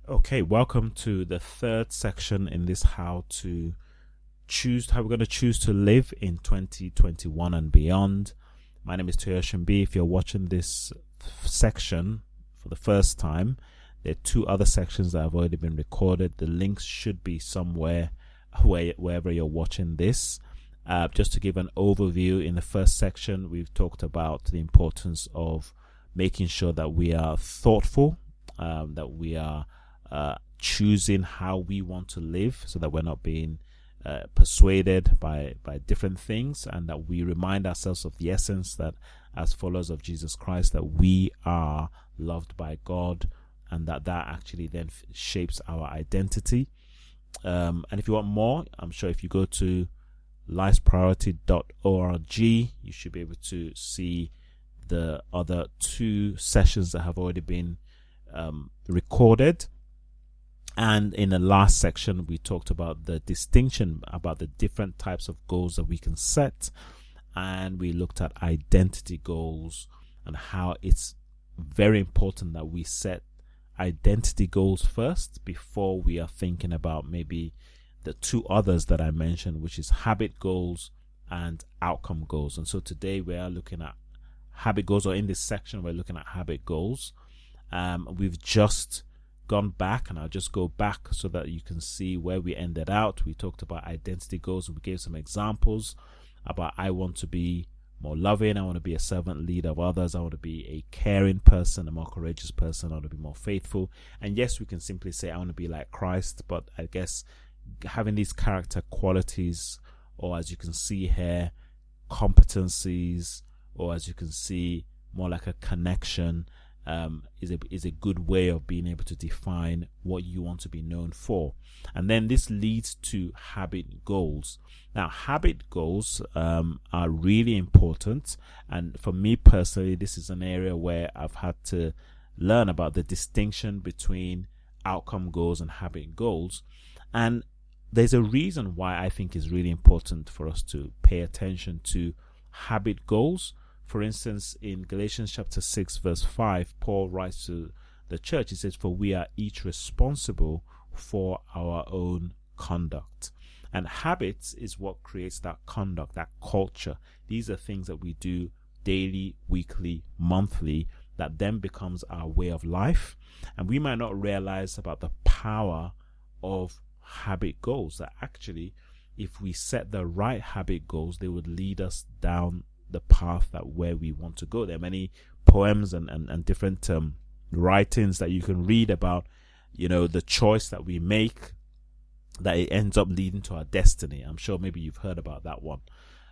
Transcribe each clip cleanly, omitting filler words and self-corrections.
Okay, welcome to the third section in this how we're going to choose to live in 2021 and beyond. My name is Toyoshin B. If you're watching this section for the first time, there are two other sections that have already been recorded. The links should be somewhere wherever you're watching this. Just to give an overview, in the first section, we've talked about the importance of making sure that we are thoughtful, that we are choosing how we want to live, so that we're not being persuaded by different things, and that we remind ourselves of the essence that as followers of Jesus Christ, that we are loved by God, and that actually then shapes our identity. And if you want more, I'm sure if you go to lifepriority.org, you should be able to see the other two sessions that have already been recorded. And in the last section, we talked about the distinction about the different types of goals that we can set. And we looked at identity goals and how it's very important that we set identity goals first before we are thinking about maybe the two others that I mentioned, which is habit goals and outcome goals. And so today we are looking at habit goals, or in this section, we're looking at habit goals. We've just gone back, and I'll just go back so that you can see where we ended out. We talked about identity goals. We gave some examples about I want to be more loving, I want to be a servant leader of others, I want to be a caring person, a more courageous person, I want to be more faithful. And yes, we can simply say I want to be like Christ, but I guess having these character qualities, or as you can see here, competencies, or as you can see, more like a connection, is a good way of being able to define what you want to be known for. And then this leads to habit goals. Now, habit goals are really important, and for me personally, this is an area where I've had to learn about the distinction between outcome goals and habit goals. And there's a reason why I think it's really important for us to pay attention to habit goals. For instance, in Galatians chapter 6 verse 5, Paul writes to the church, he says, "For we are each responsible for our own conduct." And habits is what creates that conduct, that culture. These are things that we do daily, weekly, monthly, that then becomes our way of life. And we might not realize about the power of habit goals, that actually, if we set the right habit goals, they would lead us down the path that where we want to go. There are many poems and different writings that you can read about, the choice that we make, that it ends up leading to our destiny. I'm sure maybe you've heard about that one.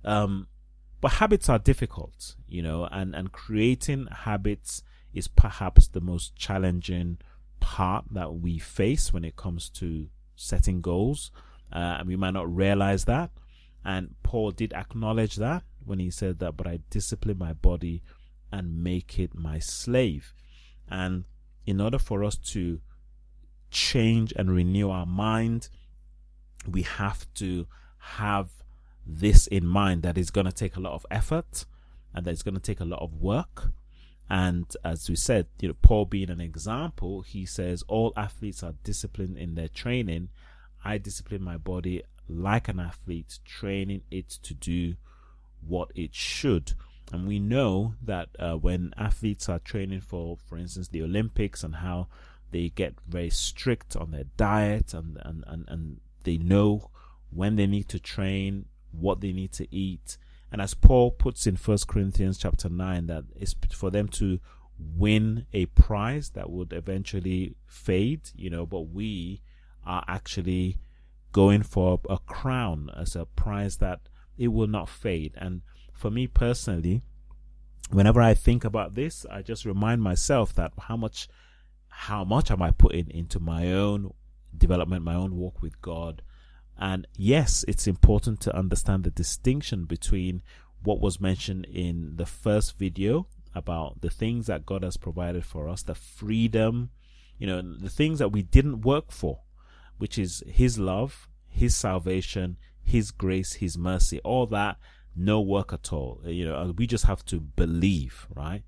But habits are difficult, and creating habits is perhaps the most challenging part that we face when it comes to setting goals. And we might not realize that. And Paul did acknowledge that when he said that, "But I discipline my body and make it my slave." And in order for us to change and renew our mind, we have to have this in mind, that it's going to take a lot of effort and that it's going to take a lot of work. And as we said, Paul being an example, he says all athletes are disciplined in their training. I discipline my body like an athlete, training it to do what it should. And we know that when athletes are training for instance, the Olympics, and how they get very strict on their diet, and they know when they need to train, what they need to eat. And as Paul puts in 1 Corinthians chapter 9, that it's for them to win a prize that would eventually fade, but we are actually going for a crown as a prize that it will not fade. And for me personally, whenever I think about this, I just remind myself that how much am I putting into my own development, my own walk with God. And yes, it's important to understand the distinction between what was mentioned in the first video about the things that God has provided for us, the freedom, the things that we didn't work for, which is His love, His salvation, His grace, His mercy, all that, no work at all. We just have to believe, right?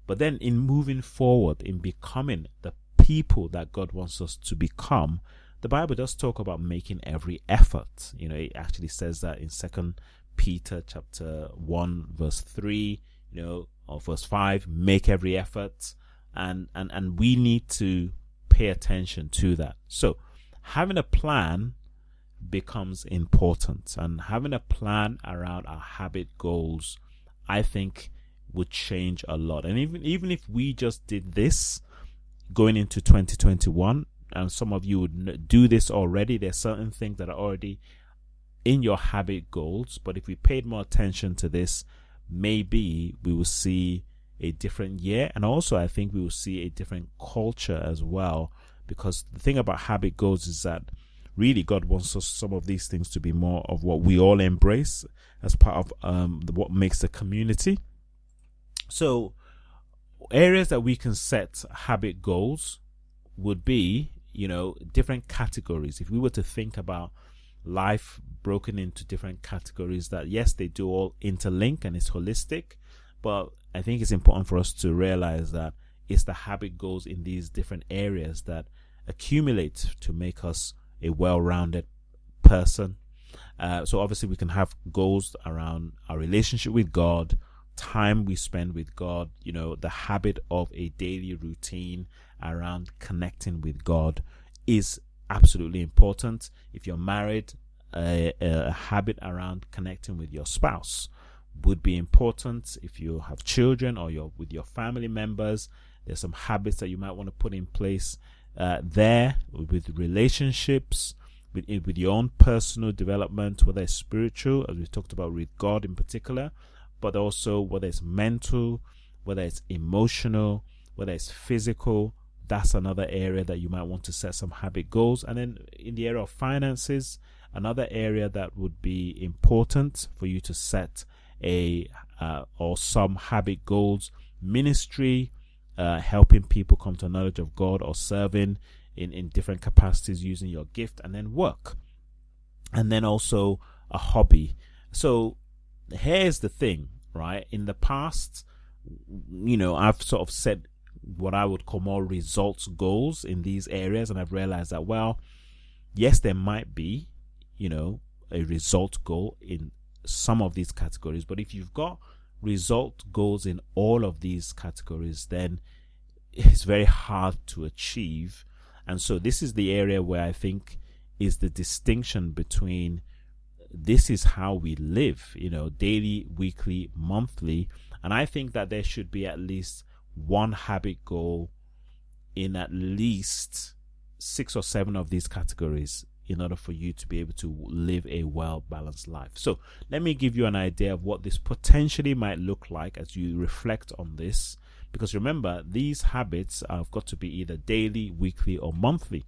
But then in moving forward, in becoming the people that God wants us to become, the Bible does talk about making every effort. It actually says that in 2 Peter chapter 1 verse 3, or verse 5, make every effort. And we need to pay attention to that. So having a plan becomes important, and having a plan around our habit goals, I think, would change a lot. And even if we just did this going into 2021, and some of you would do this already, there's certain things that are already in your habit goals, but if we paid more attention to this, maybe we will see a different year. And also I think we will see a different culture as well, because the thing about habit goals is that really God wants us, some of these things, to be more of what we all embrace as part of what makes the community. So areas that we can set habit goals would be, different categories. If we were to think about life broken into different categories, that yes, they do all interlink and it's holistic, but I think it's important for us to realize that it's the habit goals in these different areas that accumulate to make us a well-rounded person. So obviously we can have goals around our relationship with God, time we spend with God, the habit of a daily routine around connecting with God is absolutely important. If you're married, a habit around connecting with your spouse would be important. If you have children or you're with your family members, there's some habits that you might want to put in place there with relationships, with your own personal development, whether it's spiritual, as we talked about with God in particular, but also whether it's mental, whether it's emotional, whether it's physical. That's another area that you might want to set some habit goals. And then in the area of finances, another area that would be important for you to set or some habit goals: ministry, helping people come to a knowledge of God, or serving in different capacities using your gift, and then work, and then also a hobby. So here's the thing, right? In the past, I've sort of set what I would call more results goals in these areas, and I've realized that, well, yes, there might be, a result goal in some of these categories, but if you've got result goals in all of these categories, then it's very hard to achieve. And so this is the area where I think is the distinction between this is how we live, daily, weekly, monthly. And I think that there should be at least one habit goal in at least 6 or 7 of these categories in order for you to be able to live a well-balanced life. So let me give you an idea of what this potentially might look like as you reflect on this. Because remember, these habits have got to be either daily, weekly, or monthly.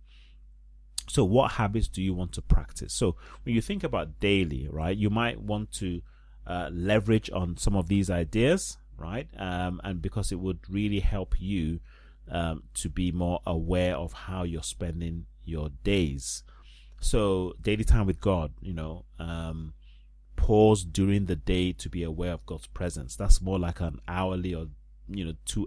So what habits do you want to practice? So when you think about daily, right, you might want to leverage on some of these ideas, right? And because it would really help you to be more aware of how you're spending your days. So daily time with God, pause during the day to be aware of God's presence. That's more like an hourly or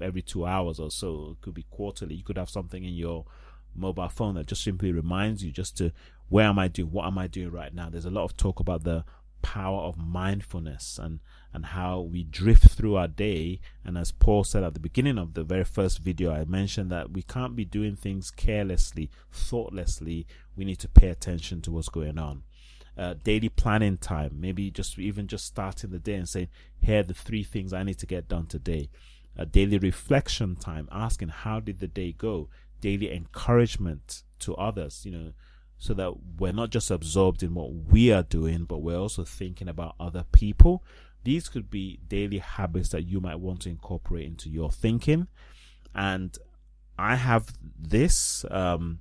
every 2 hours or so. It could be quarterly. You could have something in your mobile phone that just simply reminds you just to, where am I doing? What am I doing right now? There's a lot of talk about the power of mindfulness and how we drift through our day. And as Paul said at the beginning of the very first video, I mentioned that we can't be doing things carelessly, thoughtlessly. We need to pay attention to what's going on. Daily planning time, maybe just starting the day and saying, here are the 3 things I need to get done today. Daily reflection time, asking, how did the day go? Daily encouragement to others, so that we're not just absorbed in what we are doing, but we're also thinking about other people. These could be daily habits that you might want to incorporate into your thinking. And I have this, and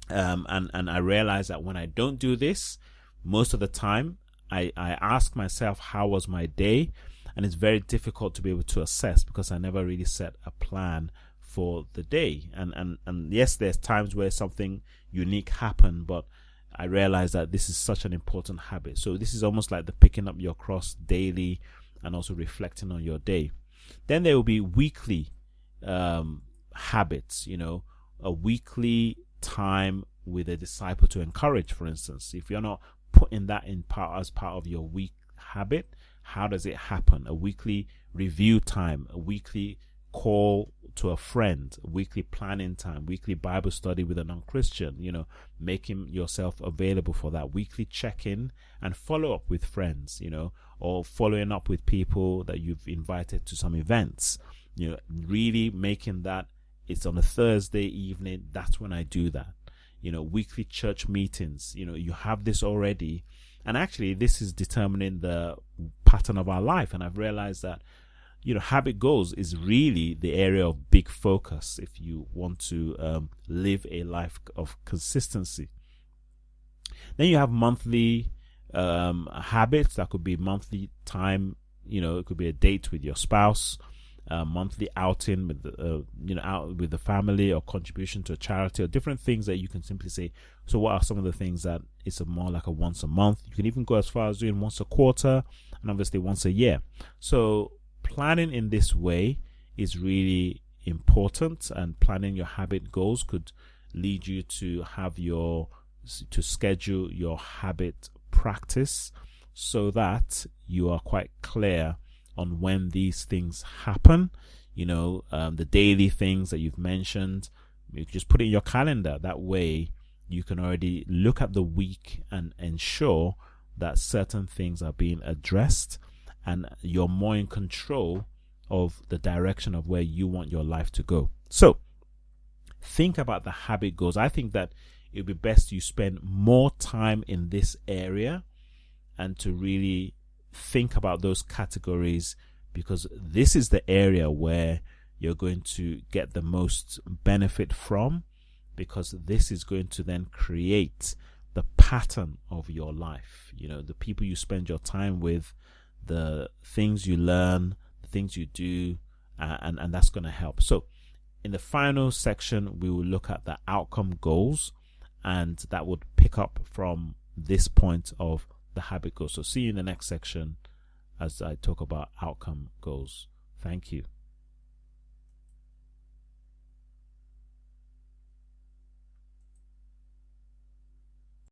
I realize that when I don't do this, most of the time, I ask myself, how was my day? And it's very difficult to be able to assess because I never really set a plan for the day. And yes, there's times where something unique happened, but I realize that this is such an important habit. So this is almost like the picking up your cross daily and also reflecting on your day. Then there will be weekly habits, a weekly time with a disciple to encourage, for instance. If you're not putting that in part as part of your week habit, how does it happen? A weekly review time, a weekly call to a friend, a weekly planning time, weekly Bible study with a non-Christian, making yourself available for that weekly check-in and follow up with friends, or following up with people that you've invited to some events, really making that it's on a Thursday evening. That's when I do that. Weekly church meetings, you have this already. And actually, this is determining the pattern of our life. And I've realized that, habit goals is really the area of big focus if you want to live a life of consistency. Then you have monthly habits. That could be monthly time. It could be a date with your spouse, monthly outing with out with the family, or contribution to a charity, or different things that you can simply say. So what are some of the things that it's more like a once a month? You can even go as far as doing once a quarter, and obviously once a year. So planning in this way is really important, and planning your habit goals could lead you to schedule your habit practice so that you are quite clear on when these things happen. The daily things that you've mentioned, you can just put it in your calendar. That way you can already look at the week and ensure that certain things are being addressed, and you're more in control of the direction of where you want your life to go. So think about the habit goals. I think that it would be best you spend more time in this area and to really think about those categories, because this is the area where you're going to get the most benefit from, because this is going to then create the pattern of your life. The people you spend your time with, the things you learn, the things you do, and that's going to help. So in the final section, we will look at the outcome goals, and that would pick up from this point of the habit goals. So see you in the next section as I talk about outcome goals. Thank you.